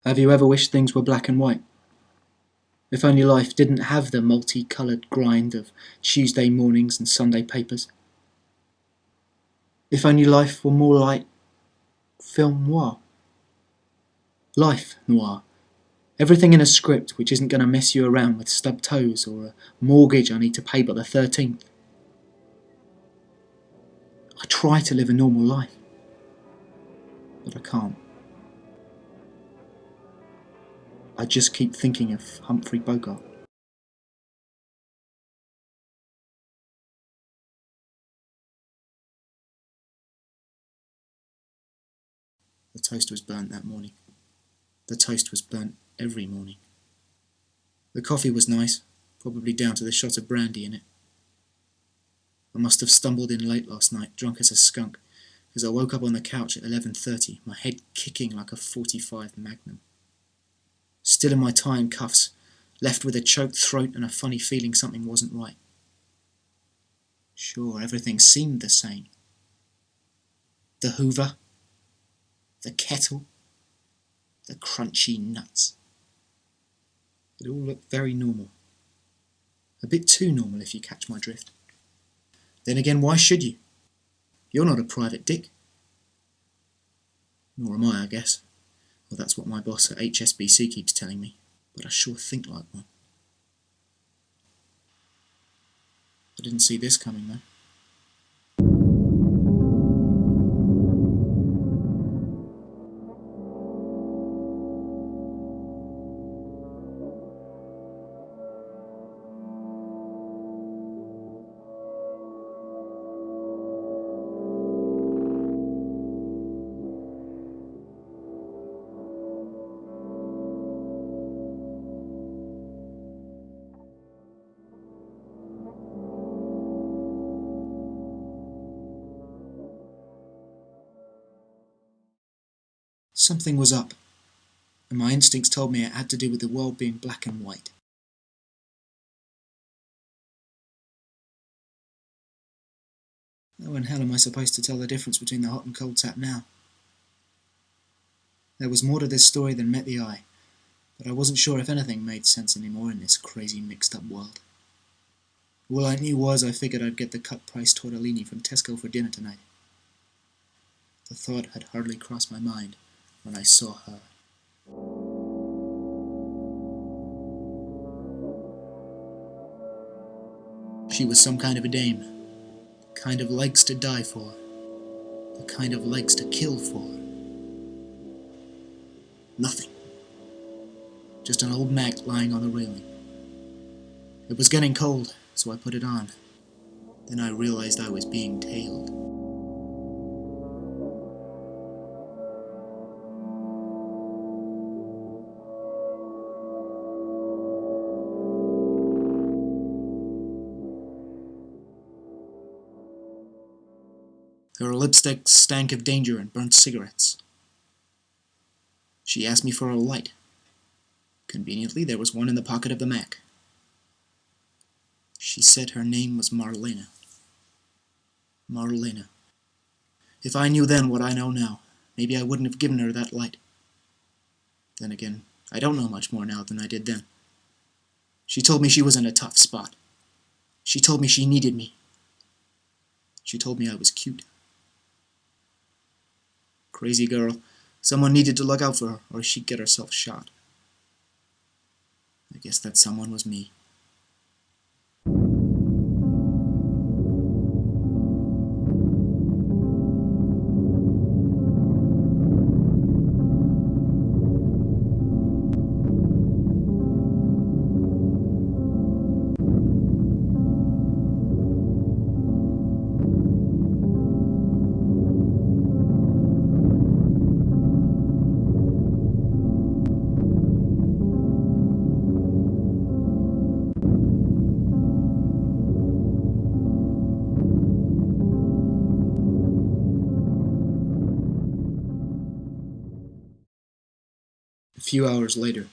Have you ever wished things were black and white? If only life didn't have the multi-coloured grind of Tuesday mornings and Sunday papers. If only life were more like film noir. Life noir. Everything in a script which isn't going to mess you around with stubbed toes or a mortgage I need to pay by the 13th. I try to live a normal life, but I can't. I just keep thinking of Humphrey Bogart. The toast was burnt that morning. The toast was burnt every morning. The coffee was nice, probably down to the shot of brandy in it. I must have stumbled in late last night, drunk as a skunk, as I woke up on the couch at 11:30, my head kicking like a .45 Magnum. Still in my tie and cuffs, left with a choked throat and a funny feeling something wasn't right. Sure, everything seemed the same. The Hoover, the kettle, the crunchy nuts. It all looked very normal. A bit too normal, if you catch my drift. Then again, why should you? You're not a private dick. Nor am I guess. Well, that's what my boss at HSBC keeps telling me. But I sure think like one. I didn't see this coming, though. Something was up, and my instincts told me it had to do with the world being black and white. How in hell am I supposed to tell the difference between the hot and cold tap now? There was more to this story than met the eye, but I wasn't sure if anything made sense anymore in this crazy mixed-up world. All I knew was I figured I'd get the cut-price tortellini from Tesco for dinner tonight. The thought had hardly crossed my mind when I saw her. She was some kind of a dame. The kind of legs to die for. The kind of legs to kill for. Nothing. Just an old Mac lying on the railing. It was getting cold, so I put it on. Then I realized I was being tailed. Her lipstick stank of danger and burnt cigarettes. She asked me for a light. Conveniently, there was one in the pocket of the Mac. She said her name was Marlena. Marlena. If I knew then what I know now, maybe I wouldn't have given her that light. Then again, I don't know much more now than I did then. She told me she was in a tough spot. She told me she needed me. She told me I was cute. Crazy girl. Someone needed to look out for her, or she'd get herself shot. I guess that someone was me. A few hours later,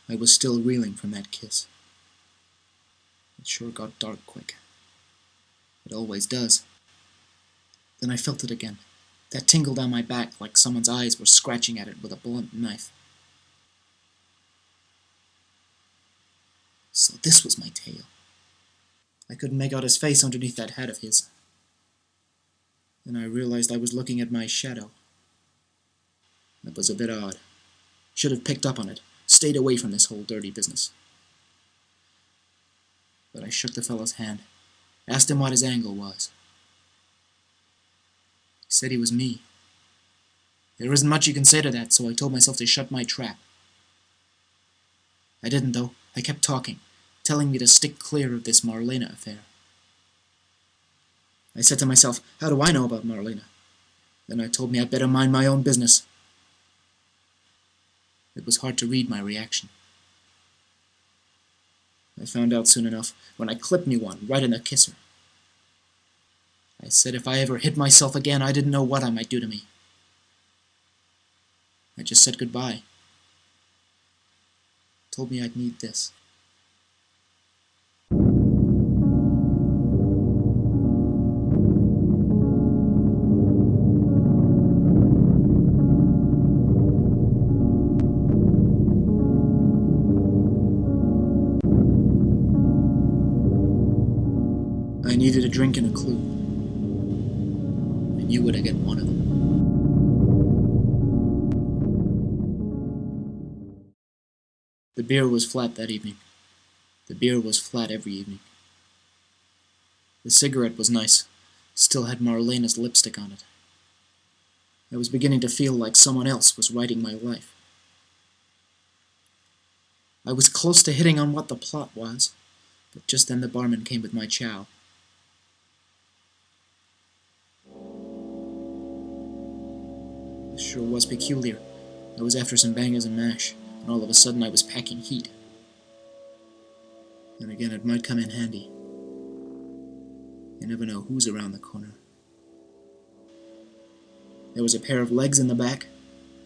I was still reeling from that kiss. It sure got dark quick. It always does. Then I felt it again. That tingle down my back like someone's eyes were scratching at it with a blunt knife. So this was my tale. I couldn't make out his face underneath that hat of his. Then I realized I was looking at my shadow. That was a bit odd. Should have picked up on it, stayed away from this whole dirty business. But I shook the fellow's hand, asked him what his angle was. He said he was me. There isn't much you can say to that, so I told myself to shut my trap. I didn't, though. I kept talking, telling me to stick clear of this Marlena affair. I said to myself, how do I know about Marlena? Then I told me I'd better mind my own business. It was hard to read my reaction. I found out soon enough when I clipped me one right in the kisser. I said if I ever hit myself again, I didn't know what I might do to me. I just said goodbye. Told me I'd need this. I needed a drink and a clue. I knew where to get one of them. The beer was flat that evening. The beer was flat every evening. The cigarette was nice. Still had Marlena's lipstick on it. I was beginning to feel like someone else was writing my life. I was close to hitting on what the plot was, but just then the barman came with my chow. This sure was peculiar. I was after some bangers and mash, and all of a sudden I was packing heat. And again, it might come in handy. You never know who's around the corner. There was a pair of legs in the back.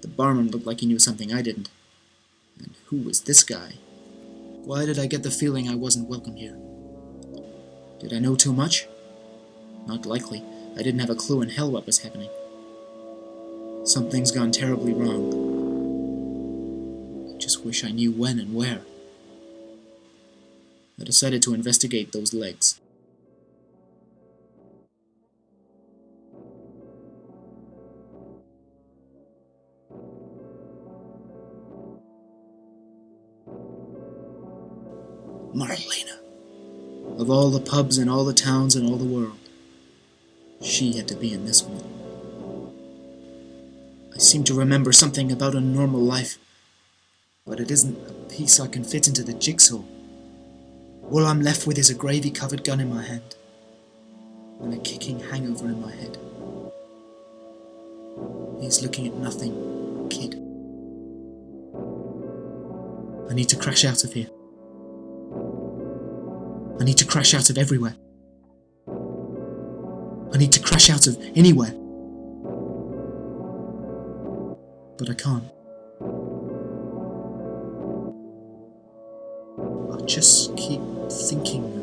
The barman looked like he knew something I didn't. And who was this guy? Why did I get the feeling I wasn't welcome here? Did I know too much? Not likely. I didn't have a clue in hell what was happening. Something's gone terribly wrong. I just wish I knew when and where. I decided to investigate those legs. Marlena. Of all the pubs in all the towns in all the world, she had to be in this one. I seem to remember something about a normal life, but it isn't a piece I can fit into the jigsaw. All I'm left with is a gravy-covered gun in my hand, and a kicking hangover in my head. He's looking at nothing, kid. I need to crash out of here. I need to crash out of everywhere. I need to crash out of anywhere. But I can't. I just keep thinking of...